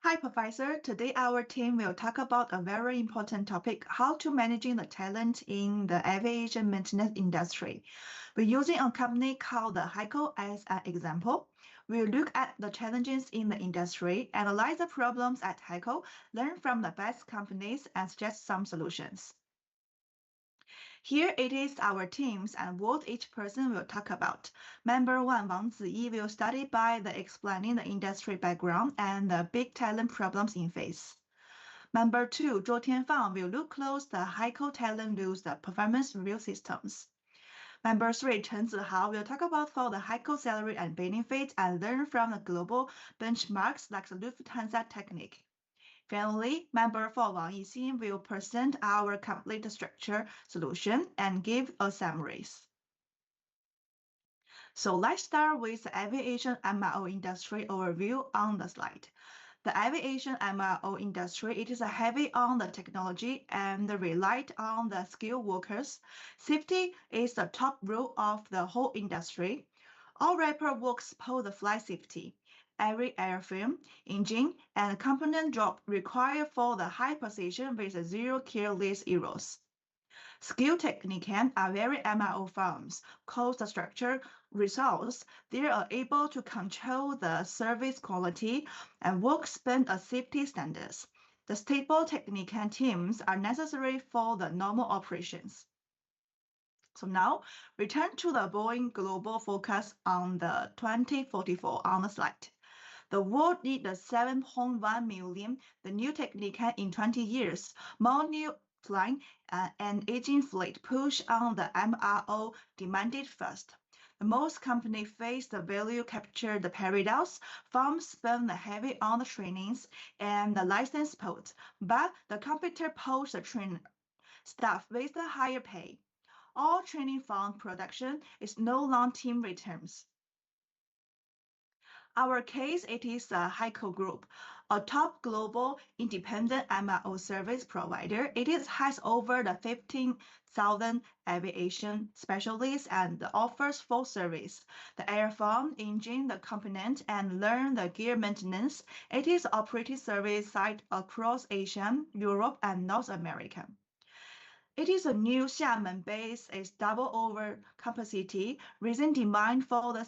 Hi, Professor. Today our team will talk about a very important topic, how to managing the talent in the aviation maintenance industry. We're using a company called the HEICO as an example. We'll look at the challenges in the industry, analyze the problems at HEICO, learn from the best companies, and suggest some solutions. Here it is our teams and what each person will talk about. Member 1 Wang Ziyi will study by the explaining the industry background and the big talent problems in face. Member 2 Zhou Tianfang will look close the HEICO talent lose the performance review systems. Member 3 Chen Zihao will talk about for the HEICO salary and benefits and learn from the global benchmarks like the Lufthansa technique. Finally, Member 4 Wang Yixin will present our complete structure solution and give a summaries. So let's start with the aviation MRO industry overview on the slide. The aviation MRO industry, it is heavy on the technology and relied on the skilled workers. Safety is the top rule of the whole industry. All wrapper works support the flight safety. Every airframe, engine, and component job require for the high precision with zero careless errors. Skill technicians are very MRO firms. Cost structure results, they are able to control the service quality and work span a safety standards. The stable technician teams are necessary for the normal operations. So now return to the Boeing global forecast on the 2044 on the slide. The world needs 7.1 million the new technician in 20 years. More new flying and aging fleet push on the MRO demanded first. Most companies face the value capture the paradox. Firms spend heavy on the trainings and the license support, but the competitor pulls the train staff with the higher pay. All training fund production is no long team returns. Our case, it is a HEICO Group, a top global independent MRO service provider. It has over the 15,000 aviation specialists and offers full service. The airframe, engine, the component, and learn the gear maintenance. It is operating service site across Asia, Europe, and North America. It is a new Xiamen base is double over capacity, raising demand for the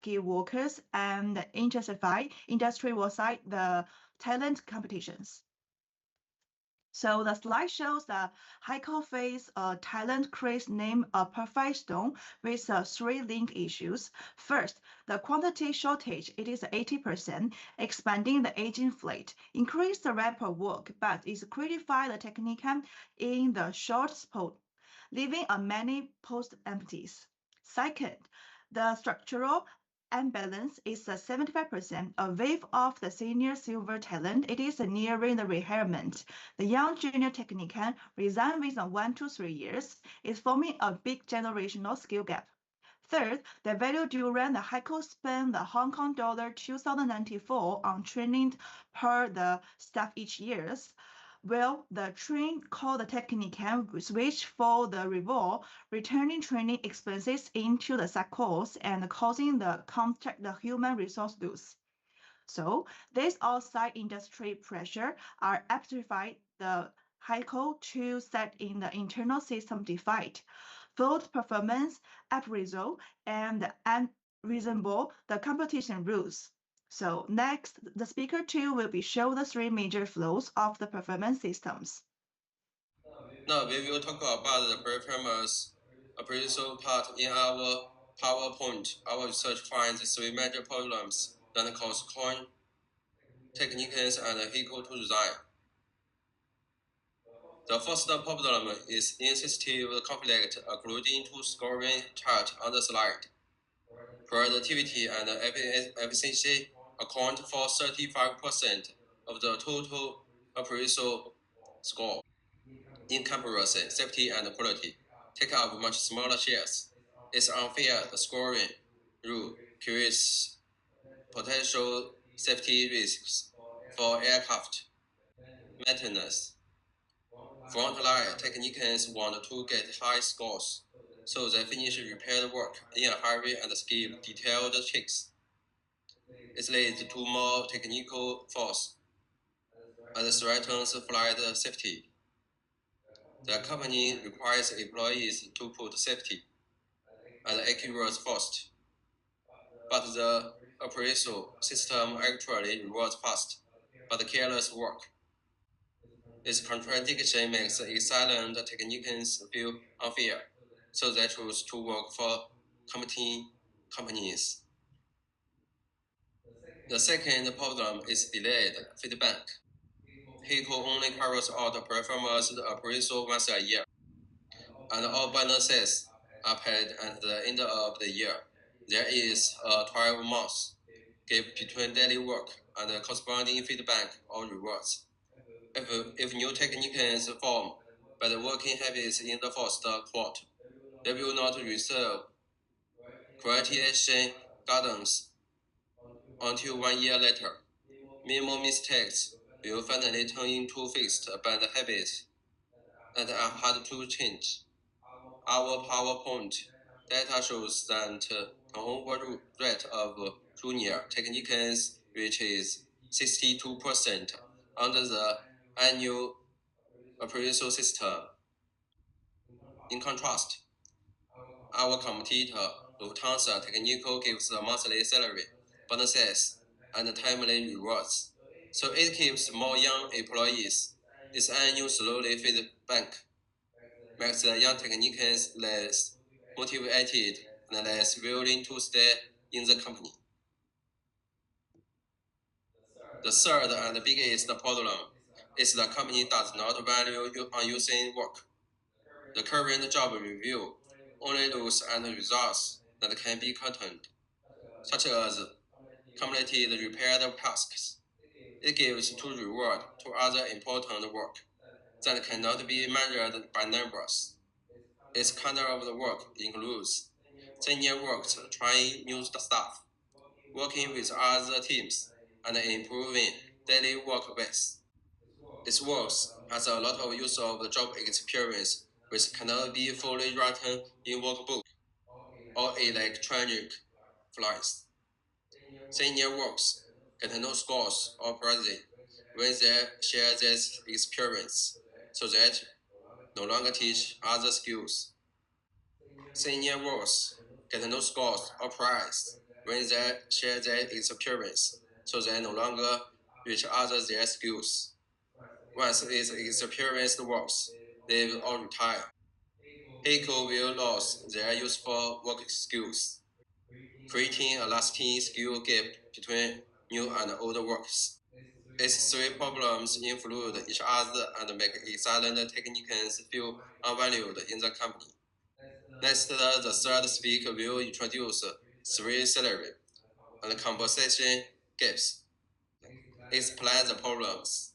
skilled workers and intensify industry wide the talent competitions. So the slide shows the HEICO face a talent craze named a perfect storm with three linked issues. First, the quantity shortage, it is 80%, expanding the aging fleet, increase the rapid work, but is criticify the technician in the short spot, leaving a many post empties. Second, the structural unbalance is 75%, a wave of the senior silver talent. It is nearing the retirement. The young junior technician resign within 1 to 3 years, is forming a big generational skill gap. Third, the value during the HEICO spend the Hong Kong dollar 2094 on training per the staff each year. Well, the train called the technician switch for the reward, returning training expenses into the cycles and causing the contract the human resource loss. So this outside industry pressure are amplified the HEICO to set in the internal system defect, fault performance, appraisal, and unreasonable the competition rules. So next, the speaker two will be show the three major flows of the performance systems. Now we will talk about the performance appraisal part in our PowerPoint. Our research finds three major problems that cause coin techniques and vehicle to design. The first problem is insensitive conflict according to scoring chart on the slide. Productivity and efficiency account for 35% of the total appraisal score. In comparison, safety and quality take up much smaller shares. It's unfair scoring rule creates potential safety risks for aircraft maintenance. Frontline technicians want to get high scores, so they finish repair work in a hurry and skip detailed checks. It leads to more technical force and threatens flight safety. The company requires employees to put safety and accuracy first, but the appraisal system actually rewards fast but careless work. This contradiction makes excellent technicians feel unfair, so they choose to work for competing companies. The second problem is delayed feedback. HECO only carries out performance appraisal once a year, and all bonuses are paid at the end of the year. There is a 12 months gap between daily work and corresponding feedback or rewards. If new technicians form bad working habits in the first quarter, they will not receive quality action guidance until 1 year later. Minimal mistakes will finally turn into fixed bad habits that are hard to change. Our PowerPoint data shows that turnover rate of junior technicians reaches 62% under the annual appraisal system. In contrast, our competitor, Lufthansa Technical, gives a monthly salary, bonuses, and timely rewards, so it keeps more young employees. This annual slowly feedback makes the young technicians less motivated and less willing to stay in the company. The third and biggest problem is the company does not value unusing work. The current job review only looks at results that can be counted, such as completed repaired tasks. It gives to reward to other important work that cannot be measured by numbers. Its kind of the work includes senior works trying new stuff, working with other teams, and improving daily work ways. Its works has a lot of use of the job experience, which cannot be fully written in workbook or electronic files. Senior works get no scores or prizes when they share this experience, so that no longer teach other skills. Senior works get no scores or prize when they share their experience, so they no longer reach others their skills. Once its experienced works leave or retire, people will lose their useful work skills, creating a lasting skill gap between new and old works. These three problems influence each other and make excellent technicians feel unvalued in the company. Next, the third speaker will introduce three salary and compensation gaps. Explain the problems.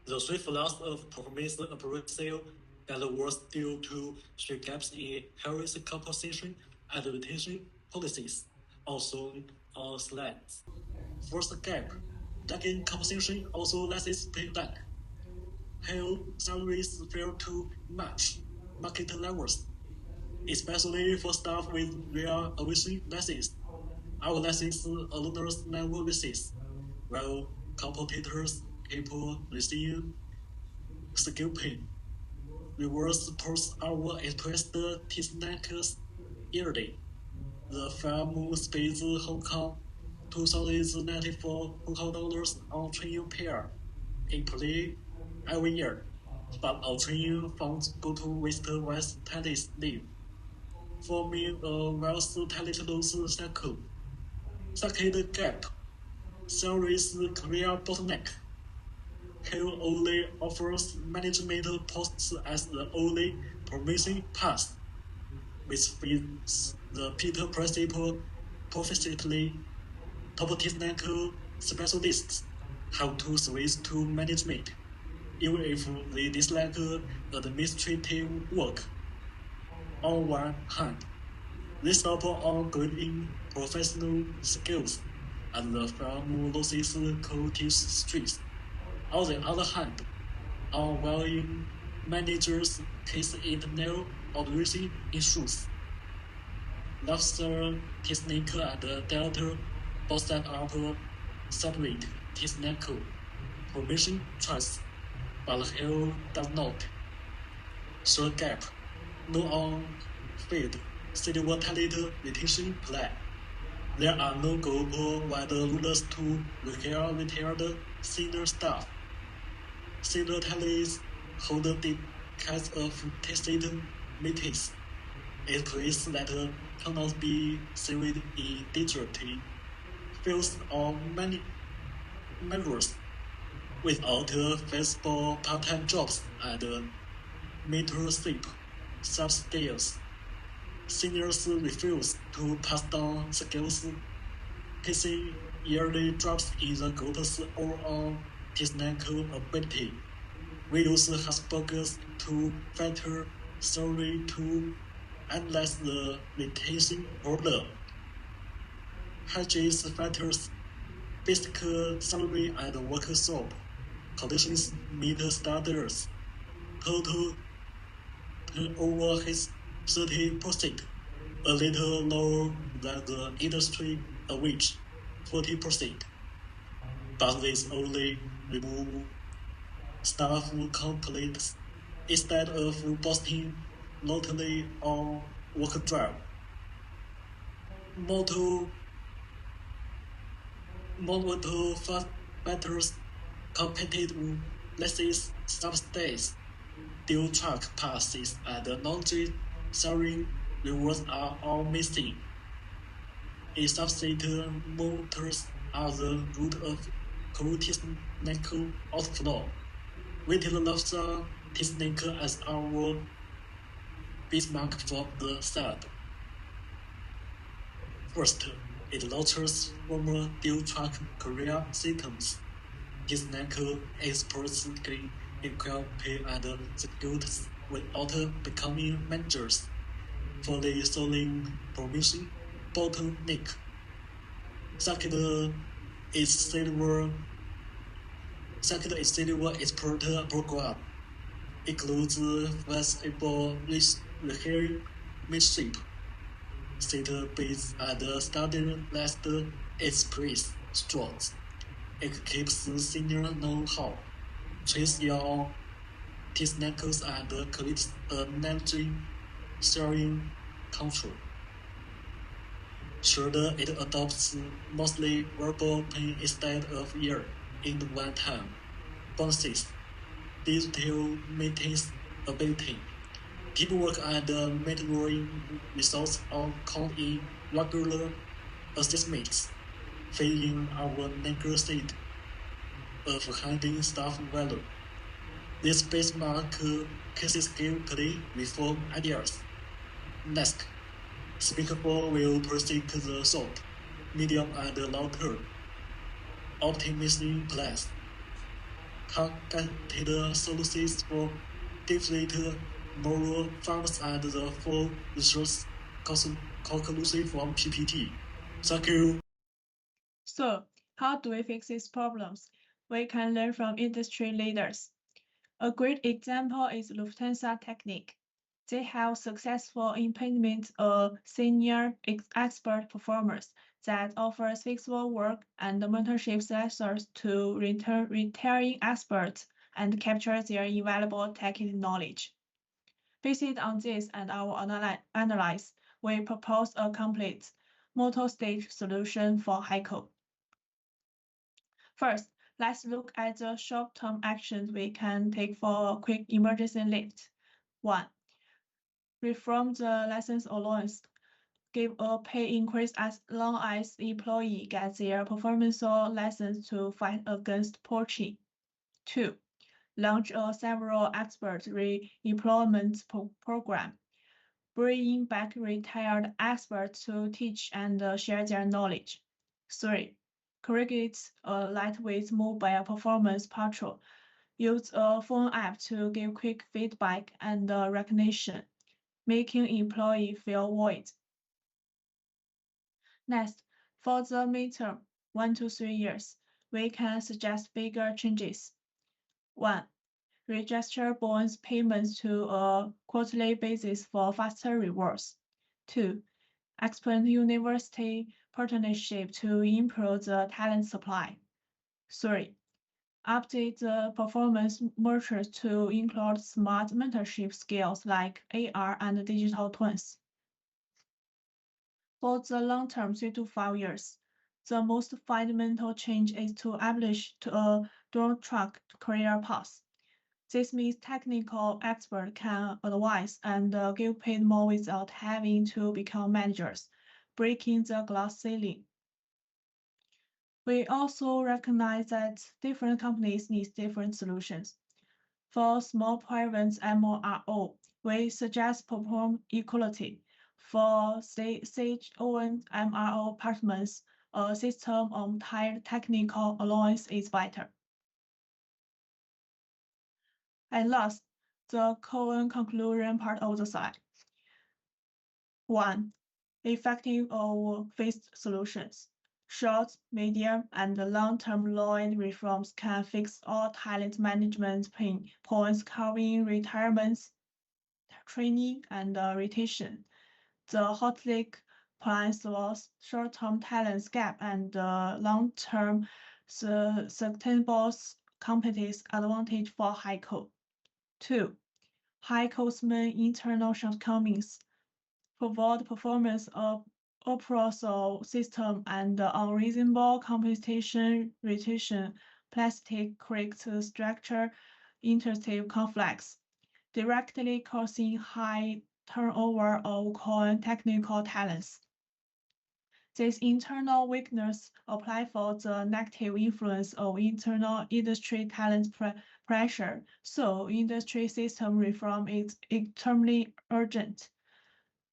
The three flaws of performance appraisal that was due to three gaps in Harris compensation and retention policies, also on slides. First gap, lagging compensation also lessens payback. High salaries fail to match market levels, especially for staff with rare aviation licenses. Our license owners never receive, while competitors keep receiving skill pay. Rewards supports our expressed techniques yearly. The firm spends Hong Kong $2,094 Hong Kong dollars on training pair employee every year, but our training funds go to waste West talent leave, forming a wealth talent loss cycle. Second gap, salaries career bottleneck. Hill only offers management posts as the only promising path, which fits the Peter principle perfectly. Top technical specialists have to switch to management, even if they dislike administrative work. On one hand, they stop on gaining professional skills, and the firm loses cognitive strength. On the other hand, unwilling managers case internal operation issues. Lobster technique and Delta both set up separate technical Promotion trust, but Hill does not. Third gap, no on-field silver talent retention plan. There are no global-wide rules to require retired senior staff. Senior talents hold decades of tested meetings. Employees that cannot be served immediately fills on many measures without feasible part-time jobs and mentorship subsidies. Seniors refuse to pass down skills, facing yearly drops in the group's overall technical ability. We use Hasburgers to factor salary to analyze the retention problem. Hedges factors basic salary and work scope conditions meet standards. Total turnover is 30%, a little lower than the industry average, 40%. But this only remove staff complaints instead of boasting loudly on work drive. Multiple factors competitive lessons subsidies, dual track passes, and non-sharing rewards are all missing. Insufficient motors are the root of technical outflow. We developed the technique as our benchmark for the start. First, it launches former dual-track career systems. Technical experts can acquire pay and skills without becoming managers. For the solving provision bottleneck. Second is silver expert program. Includes flexible relationship, set-based and standardized express strengths. It keeps senior know-how, trace your technicals and creates a energy sharing culture. Third, it adopts mostly verbal pay instead of year in one time. Bonuses, digital meetings ability, teamwork and mentoring results are called in regular assessments, failing our negotiate of handling staff value. This benchmark cases give play reform ideas. Next, Speaker 4 will present the short, medium, and long-term optimization plans. Targeted solutions for different moral farms and the full resource conclusion from PPT. Thank you. So, how do we fix these problems? We can learn from industry leaders. A great example is Lufthansa Technik. They have successfully implemented a senior expert performance that offers flexible work and mentorship sessions to retiring experts and capture their invaluable technical knowledge. Based on this and our analysis, we propose a complete multi-stage solution for HEICO. First, let's look at the short-term actions we can take for a quick emergency lift. 1. Reform the license allowance. Give a pay increase as long as the employee gets their performance license to fight against poaching. 2. Launch a several expert re-employment program. Bring back retired experts to teach and share their knowledge. 3. Create a lightweight mobile performance patrol. Use a phone app to give quick feedback and recognition, making employees feel valued. Next, for the midterm, 1 to 3 years, we can suggest bigger changes. 1. Register bonus payments to a quarterly basis for faster rewards. 2. Expand university partnership to improve the talent supply. 3. update the performance metrics to include smart mentorship skills like AR and digital twins. For the long term, 3 to 5 years, the most fundamental change is to establish a dual-track career path. This means technical experts can advise and get paid more without having to become managers, breaking the glass ceiling. We also recognize that different companies need different solutions. For small private MRO, we suggest platform equality. For state-owned MRO partners, a system of tiered technical allowance is better. And last, the conclusion part of the slide. 1. Effective or phased solutions. Short, medium, and long-term law reforms can fix all talent management pain points covering retirements, training, and retention. The holistic plan solves short-term talent gap and long-term sustainable competitive advantage for HYCO. 2. HYCO's main internal shortcomings. Provide performance of appraisal system and unreasonable compensation retention, plastic correct structure, interstate conflicts, directly causing high turnover of core technical talents. This internal weakness apply for the negative influence of internal industry talent pressure, so industry system reform is extremely urgent.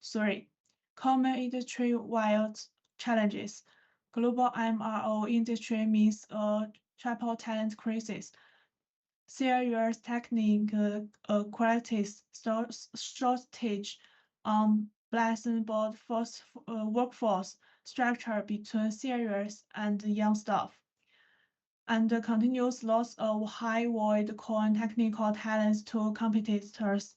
3. Common industry-wide challenges. Global MRO industry means a triple talent crisis. Serious technical qualities shortage on flexible workforce structure between serious and young staff, and the continuous loss of high-void core technical talents to competitors.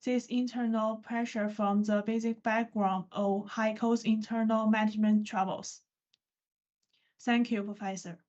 This internal pressure from the basic background of HYCO's internal management troubles. Thank you, Professor.